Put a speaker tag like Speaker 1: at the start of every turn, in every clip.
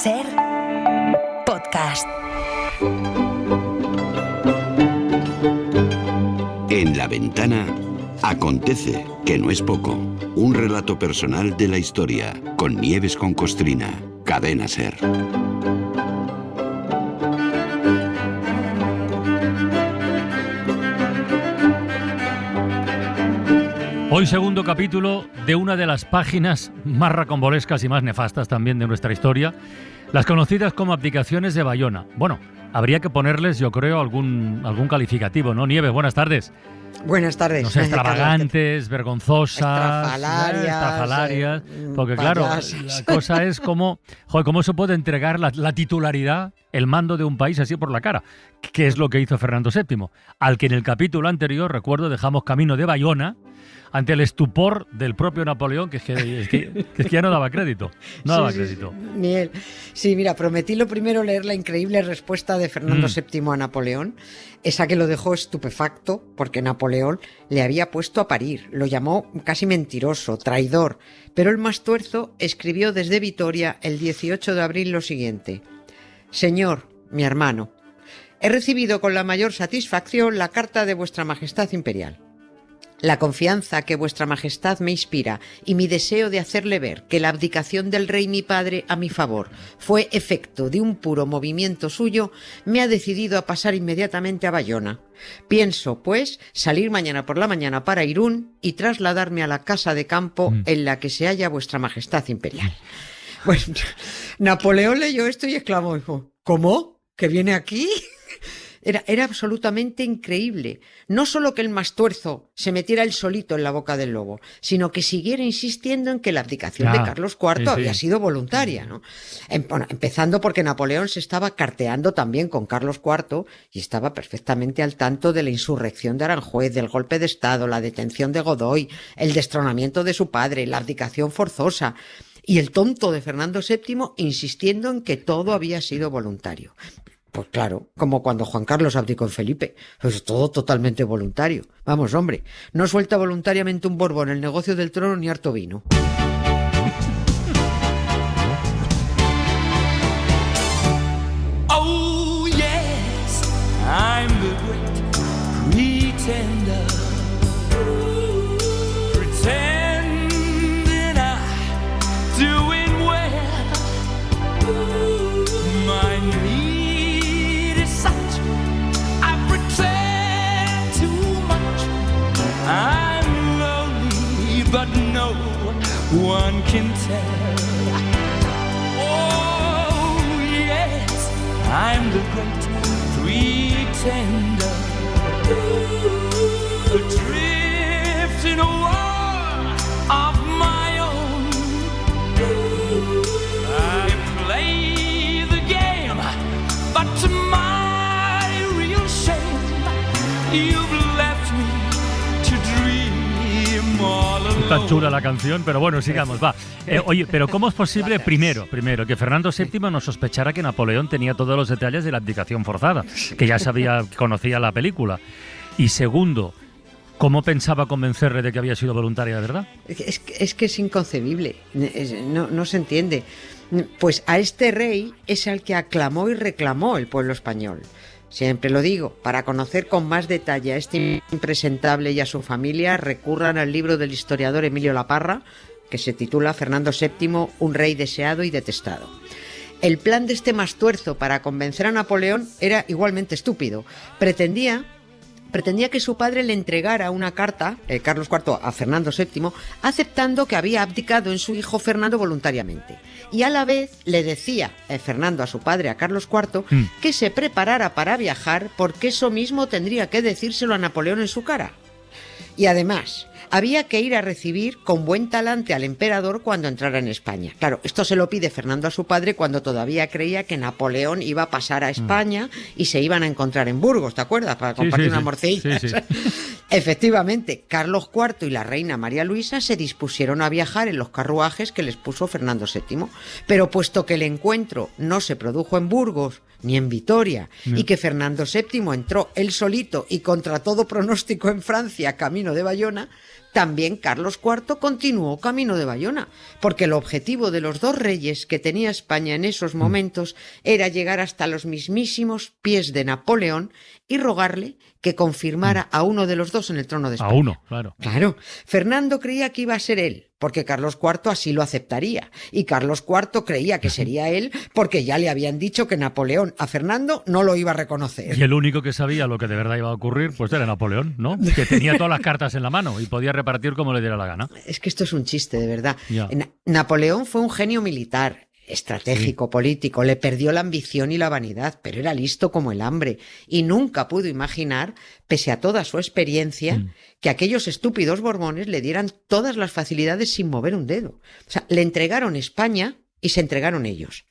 Speaker 1: Ser podcast.
Speaker 2: En La Ventana acontece, que no es poco, un relato personal de la historia, con Nieves con Costrina, Cadena Ser.
Speaker 3: Hoy segundo capítulo de una de las páginas más rocambolescas y más nefastas también de nuestra historia, las conocidas como abdicaciones de Bayona. Bueno, habría que ponerles, yo creo, algún calificativo, ¿no? Nieves, buenas tardes.
Speaker 4: Buenas tardes.
Speaker 3: No sé, extravagantes, vergonzosas,
Speaker 4: estrafalarias,
Speaker 3: porque claro, la cosa es cómo se puede entregar la titularidad, el mando de un país así por la cara, que es lo que hizo Fernando VII, al que en el capítulo anterior, recuerdo, dejamos camino de Bayona ante el estupor del propio Napoleón, que es que ya no daba crédito.
Speaker 4: Ni él. Sí, mira, prometí lo primero leer la increíble respuesta de Fernando VII a Napoleón, esa que lo dejó estupefacto, porque Napoleón le había puesto a parir, lo llamó casi mentiroso, traidor, pero el más tuerzo escribió desde Vitoria el 18 de abril lo siguiente: Señor, mi hermano, he recibido con la mayor satisfacción la carta de vuestra Majestad Imperial. La confianza que vuestra Majestad me inspira y mi deseo de hacerle ver que la abdicación del rey mi padre a mi favor fue efecto de un puro movimiento suyo me ha decidido a pasar inmediatamente a Bayona. Pienso, pues, salir mañana por la mañana para Irún y trasladarme a la casa de campo en la que se halla vuestra Majestad Imperial. Pues Napoleón leyó esto y exclamó, ¿cómo? ¿Que viene aquí? Era absolutamente increíble. No solo que el más tuerzo se metiera él solito en la boca del lobo, sino que siguiera insistiendo en que la abdicación de Carlos IV había sido voluntaria, ¿no? Empezando porque Napoleón se estaba carteando también con Carlos IV y estaba perfectamente al tanto de la insurrección de Aranjuez, del golpe de Estado, la detención de Godoy, el destronamiento de su padre, la abdicación forzosa. Y el tonto de Fernando VII insistiendo en que todo había sido voluntario. Pues claro, como cuando Juan Carlos abdicó en Felipe, pues todo totalmente voluntario. Vamos, hombre, no suelta voluntariamente un Borbón en el negocio del trono ni harto vino.
Speaker 5: Oh yes, I'm the great pretender. Pretending I'm doing well. My need is such, I pretend too much. I'm lonely, but no one can tell. Oh yes, I'm the great pretender. Adrift in a world of my own. I play the game, but to my real shame, you've left me to dream all alone.
Speaker 3: Está chula la canción, pero bueno, sigamos, va. Oye, pero ¿cómo es posible, primero, que Fernando VII no sospechara que Napoleón tenía todos los detalles de la abdicación forzada, que ya conocía la película? Y segundo, ¿cómo pensaba convencerle de que había sido voluntaria de verdad?
Speaker 4: Es que es inconcebible, no se entiende. Pues a este rey es al que aclamó y reclamó el pueblo español. Siempre lo digo, para conocer con más detalle a este impresentable y a su familia, recurran al libro del historiador Emilio Laparra, que se titula Fernando VII, un rey deseado y detestado. El plan de este más tuerzo para convencer a Napoleón era igualmente estúpido. Pretendía que su padre le entregara una carta, Carlos IV, a Fernando VII, aceptando que había abdicado en su hijo Fernando voluntariamente. Y a la vez le decía Fernando a su padre, a Carlos IV, que se preparara para viajar porque eso mismo tendría que decírselo a Napoleón en su cara. Y además, había que ir a recibir con buen talante al emperador cuando entrara en España. Claro, esto se lo pide Fernando a su padre cuando todavía creía que Napoleón iba a pasar a España y se iban a encontrar en Burgos, ¿te acuerdas? Para compartir unas morcillas. Sí. Efectivamente, Carlos IV y la reina María Luisa se dispusieron a viajar en los carruajes que les puso Fernando VII. Pero puesto que el encuentro no se produjo en Burgos ni en Vitoria, y que Fernando VII entró él solito y contra todo pronóstico en Francia camino de Bayona, también Carlos IV continuó camino de Bayona, porque el objetivo de los dos reyes que tenía España en esos momentos era llegar hasta los mismísimos pies de Napoleón y rogarle que confirmara a uno de los dos en el trono de España.
Speaker 3: A uno, claro.
Speaker 4: Claro, Fernando creía que iba a ser él, porque Carlos IV así lo aceptaría, y Carlos IV creía que sería él porque ya le habían dicho que Napoleón a Fernando no lo iba a reconocer.
Speaker 3: Y el único que sabía lo que de verdad iba a ocurrir, pues era Napoleón, ¿no? Que tenía todas las cartas en la mano y podía repartir como le diera la gana.
Speaker 4: Es que esto es un chiste, de verdad.
Speaker 3: Ya.
Speaker 4: Napoleón fue un genio militar, estratégico, político, le perdió la ambición y la vanidad, pero era listo como el hambre y nunca pudo imaginar, pese a toda su experiencia, que aquellos estúpidos Borbones le dieran todas las facilidades sin mover un dedo. O sea, le entregaron España y se entregaron ellos.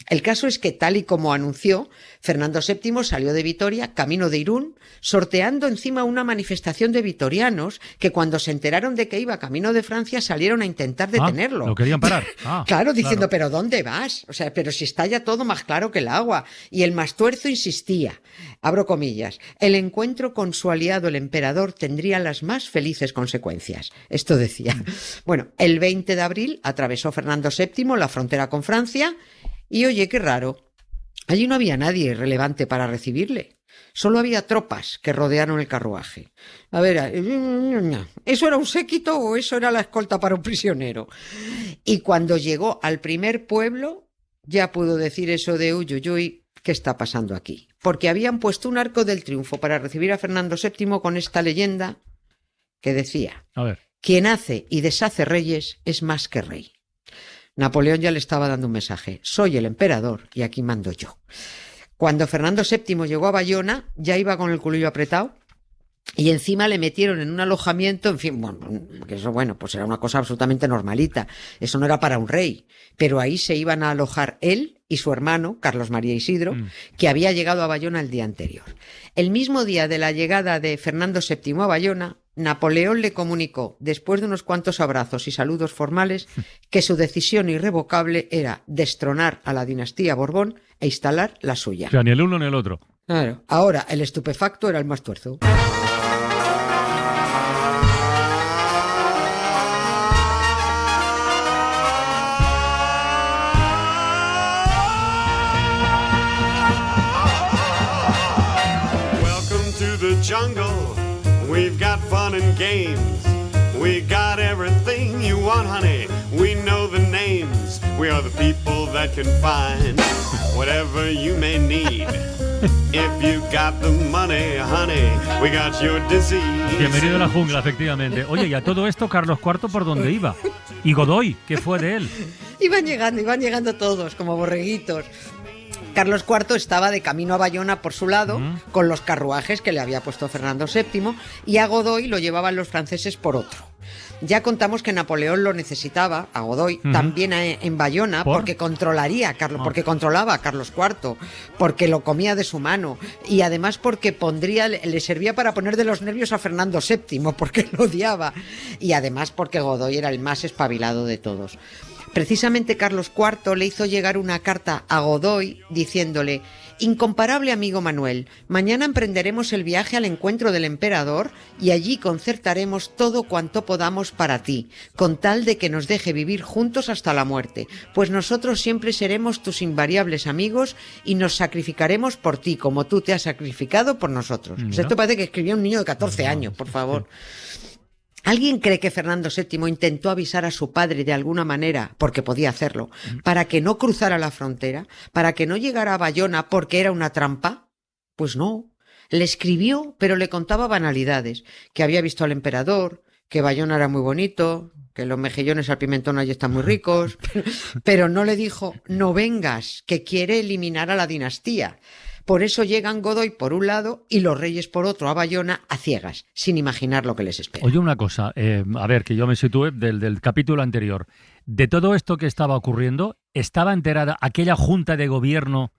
Speaker 4: El caso es que, tal y como anunció, Fernando VII salió de Vitoria, camino de Irún, sorteando encima una manifestación de vitorianos que, cuando se enteraron de que iba camino de Francia, salieron a intentar detenerlo.
Speaker 3: Lo querían parar.
Speaker 4: Claro, diciendo,
Speaker 3: claro.
Speaker 4: ¿pero dónde vas? O sea, pero si está ya todo más claro que el agua. Y el Mastuerzo insistía, abro comillas, el encuentro con su aliado el emperador tendría las más felices consecuencias. Esto decía. Bueno, el 20 de abril atravesó Fernando VII la frontera con Francia. Y oye, qué raro, allí no había nadie relevante para recibirle. Solo había tropas que rodearon el carruaje. A ver, ¿eso era un séquito o eso era la escolta para un prisionero? Y cuando llegó al primer pueblo, ya pudo decir eso de uy, uy, uy, ¿qué está pasando aquí? Porque habían puesto un arco del triunfo para recibir a Fernando VII con esta leyenda que decía,
Speaker 3: A ver.
Speaker 4: quien hace y deshace reyes es más que rey. Napoleón ya le estaba dando un mensaje. Soy el emperador y aquí mando yo. Cuando Fernando VII llegó a Bayona, ya iba con el culillo apretado y encima le metieron en un alojamiento, en fin, bueno, que eso, bueno, pues era una cosa absolutamente normalita. Eso no era para un rey. Pero ahí se iban a alojar él y su hermano, Carlos María Isidro, que había llegado a Bayona el día anterior. El mismo día de la llegada de Fernando VII a Bayona, Napoleón le comunicó, después de unos cuantos abrazos y saludos formales, que su decisión irrevocable era destronar a la dinastía Borbón e instalar la suya.
Speaker 3: O sea, ni el uno ni el otro.
Speaker 4: Claro. Ahora, el estupefacto era el Mastuerzo.
Speaker 6: Welcome to the jungle. We've got fun and games. We got everything you want, honey. We know the names. We are the people that can find whatever you may need. If you got the money, honey, we got your disease.
Speaker 3: Bienvenido a la jungla, efectivamente. Oye, y a todo esto, Carlos IV, ¿por dónde iba? Y Godoy, ¿qué fue de él?
Speaker 4: Iban llegando todos, como borreguitos. Carlos IV estaba de camino a Bayona por su lado, con los carruajes que le había puesto Fernando VII, y a Godoy lo llevaban los franceses por otro. Ya contamos que Napoleón lo necesitaba, a Godoy, también en Bayona, porque controlaría a Carlos, porque controlaba a Carlos IV, porque lo comía de su mano, y además porque le servía para poner de los nervios a Fernando VII, porque lo odiaba, y además porque Godoy era el más espabilado de todos. Precisamente Carlos IV le hizo llegar una carta a Godoy diciéndole: incomparable amigo Manuel, mañana emprenderemos el viaje al encuentro del emperador y allí concertaremos todo cuanto podamos para ti, con tal de que nos deje vivir juntos hasta la muerte, pues nosotros siempre seremos tus invariables amigos y nos sacrificaremos por ti, como tú te has sacrificado por nosotros. O sea, esto parece que escribía un niño de 14 años, por favor. ¿Alguien cree que Fernando VII intentó avisar a su padre de alguna manera, porque podía hacerlo, para que no cruzara la frontera, para que no llegara a Bayona porque era una trampa? Pues no. Le escribió, pero le contaba banalidades, que había visto al emperador, que Bayona era muy bonito, que los mejillones al pimentón allí están muy ricos, pero no le dijo, no vengas, que quiere eliminar a la dinastía. Por eso llegan Godoy por un lado y los reyes por otro a Bayona a ciegas, sin imaginar lo que les espera.
Speaker 3: Oye, una cosa, a ver, que yo me sitúe del capítulo anterior. De todo esto que estaba ocurriendo, ¿estaba enterada aquella junta de gobierno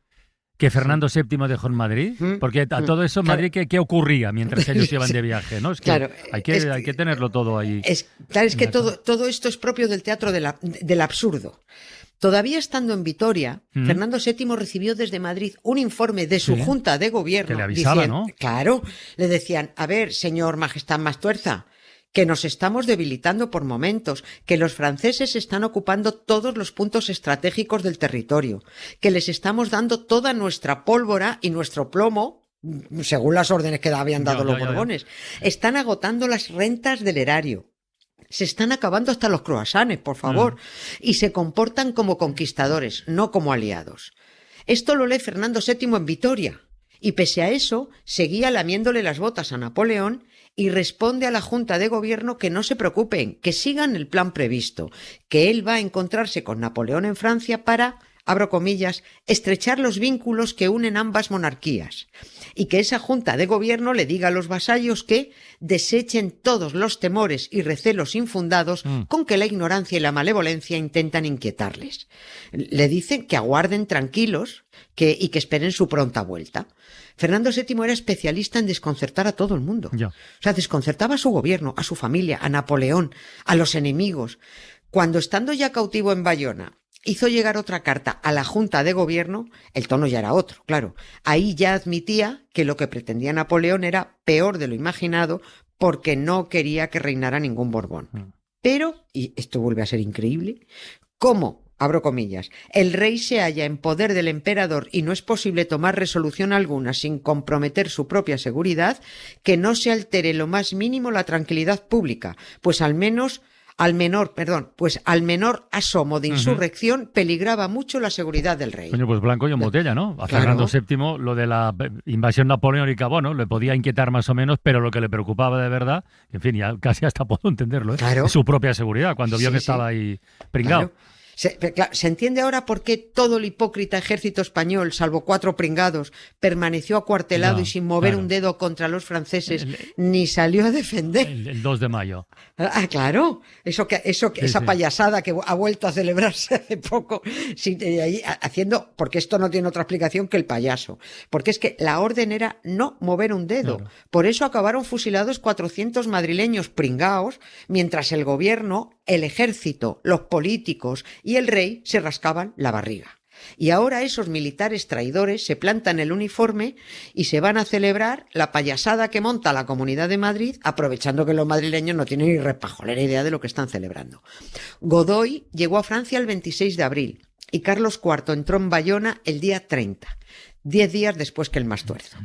Speaker 3: que Fernando VII dejó en Madrid? Porque a todo eso en Madrid, ¿qué ocurría mientras ellos iban de viaje? ¿No? Es que
Speaker 4: claro,
Speaker 3: hay que tenerlo todo ahí.
Speaker 4: Claro, es que todo esto es propio del teatro del absurdo. Todavía estando en Vitoria, Fernando VII recibió desde Madrid un informe de su junta de gobierno.
Speaker 3: Que le avisaba, ¿no?
Speaker 4: Claro, le decían, a ver, señor Majestad Mastuerza, que nos estamos debilitando por momentos, que los franceses están ocupando todos los puntos estratégicos del territorio, que les estamos dando toda nuestra pólvora y nuestro plomo, según las órdenes que habían dado los Borbones. Están agotando las rentas del erario. Se están acabando hasta los croissants, por favor, y se comportan como conquistadores, no como aliados. Esto lo lee Fernando VII en Vitoria, y pese a eso, seguía lamiéndole las botas a Napoleón y responde a la Junta de Gobierno que no se preocupen, que sigan el plan previsto, que él va a encontrarse con Napoleón en Francia para, abro comillas, estrechar los vínculos que unen ambas monarquías, y que esa Junta de Gobierno le diga a los vasallos que desechen todos los temores y recelos infundados con que la ignorancia y la malevolencia intentan inquietarles. Le dicen que aguarden tranquilos y que esperen su pronta vuelta. Fernando VII era especialista en desconcertar a todo el mundo. O sea, desconcertaba a su gobierno, a su familia, a Napoleón, a los enemigos. Cuando, estando ya cautivo en Bayona, hizo llegar otra carta a la Junta de Gobierno, el tono ya era otro, claro. Ahí ya admitía que lo que pretendía Napoleón era peor de lo imaginado porque no quería que reinara ningún Borbón. Pero, y esto vuelve a ser increíble, ¿cómo, abro comillas, el rey se halla en poder del emperador y no es posible tomar resolución alguna sin comprometer su propia seguridad, que no se altere lo más mínimo la tranquilidad pública, pues al menor asomo de insurrección peligraba mucho la seguridad del rey.
Speaker 3: Coño, pues blanco y en botella, ¿no? A Fernando VII lo de la invasión napoleónica, bueno, le podía inquietar más o menos, pero lo que le preocupaba de verdad, en fin, ya casi hasta puedo entenderlo, es su propia seguridad, cuando vio que estaba ahí pringado.
Speaker 4: Claro. Se entiende ahora por qué todo el hipócrita ejército español, salvo 4 pringados, permaneció acuartelado y sin mover un dedo contra los franceses, ni salió a defender.
Speaker 3: El 2 de mayo.
Speaker 4: Ah, claro. Esa payasada que ha vuelto a celebrarse hace poco, haciendo, porque esto no tiene otra explicación que el payaso. Porque es que la orden era no mover un dedo. Claro. Por eso acabaron fusilados 400 madrileños pringaos, mientras el gobierno, el ejército, los políticos y el rey se rascaban la barriga. Y ahora esos militares traidores se plantan el uniforme y se van a celebrar la payasada que monta la Comunidad de Madrid, aprovechando que los madrileños no tienen ni repajolera idea de lo que están celebrando. Godoy llegó a Francia el 26 de abril y Carlos IV entró en Bayona el día 30. 10 días después que el Mastuerzo.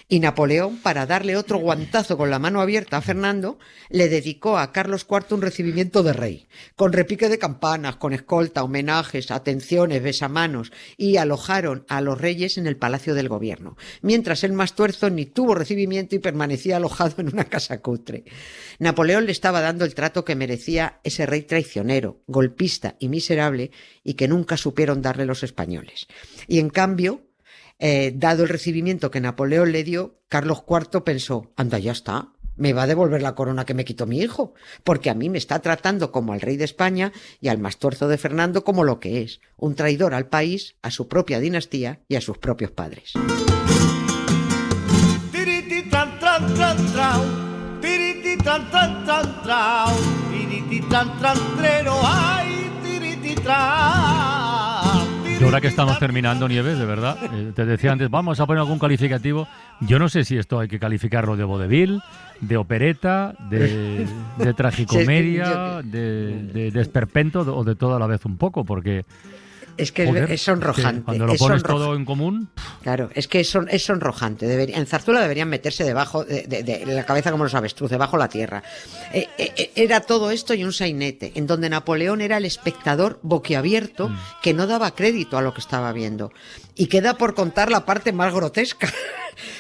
Speaker 4: Y Napoleón, para darle otro guantazo con la mano abierta a Fernando, le dedicó a Carlos IV un recibimiento de rey, con repique de campanas, con escolta, homenajes, atenciones, besamanos, y alojaron a los reyes en el Palacio del Gobierno, mientras el Mastuerzo ni tuvo recibimiento y permanecía alojado en una casa cutre. Napoleón le estaba dando el trato que merecía ese rey traicionero, golpista y miserable, y que nunca supieron darle los españoles. Y en cambio, dado el recibimiento que Napoleón le dio, Carlos IV pensó, anda, ya está, me va a devolver la corona que me quitó mi hijo, porque a mí me está tratando como al rey de España y al Mastuerzo de Fernando como lo que es, un traidor al país, a su propia dinastía y a sus propios padres.
Speaker 3: Y ahora que estamos terminando, Nieves, de verdad, te decía antes, vamos a poner algún calificativo. Yo no sé si esto hay que calificarlo de vodevil, de opereta, de tragicomedia, de esperpento o de todo a la vez un poco, porque...
Speaker 4: Es que es sonrojante.
Speaker 3: Cuando lo pones todo en común...
Speaker 4: Claro, es que es sonrojante. En Zarzuela deberían meterse debajo de la cabeza como los avestruz, debajo de la tierra. Era todo esto y un sainete, en donde Napoleón era el espectador boquiabierto que no daba crédito a lo que estaba viendo. Y queda por contar la parte más grotesca.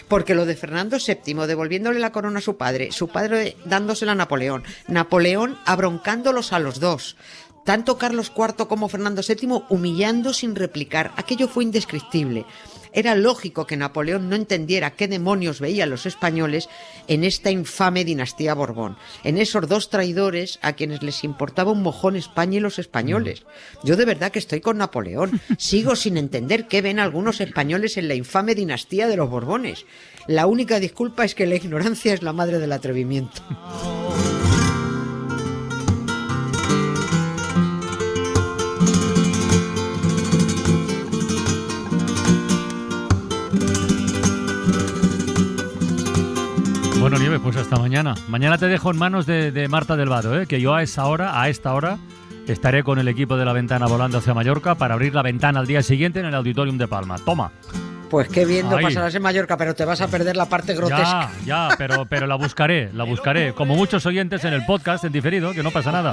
Speaker 4: Porque lo de Fernando VII devolviéndole la corona a su padre dándosela a Napoleón abroncándolos a los dos, tanto Carlos IV como Fernando VII humillando sin replicar, aquello fue indescriptible. Era lógico que Napoleón no entendiera qué demonios veían los españoles en esta infame dinastía Borbón, en esos dos traidores a quienes les importaba un mojón España y los españoles. Yo de verdad que estoy con Napoleón. Sigo sin entender qué ven algunos españoles en la infame dinastía de los Borbones. La única disculpa es que la ignorancia es la madre del atrevimiento.
Speaker 3: Bueno, Nieves, pues hasta mañana. Mañana te dejo en manos de Marta del Vado, que yo a esta hora, estaré con el equipo de La Ventana volando hacia Mallorca para abrir la ventana al día siguiente en el Auditorium de Palma. Toma.
Speaker 4: Pues qué bien lo
Speaker 3: Ahí.
Speaker 4: pasarás en Mallorca, pero te vas a perder la parte grotesca.
Speaker 3: Ya, pero la buscaré. Como muchos oyentes en el podcast, en diferido, que no pasa nada.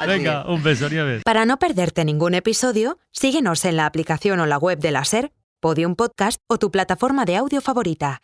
Speaker 3: Venga, un beso, Nieves.
Speaker 1: Para no perderte ningún episodio, síguenos en la aplicación o la web de la SER, Podium Podcast o tu plataforma de audio favorita.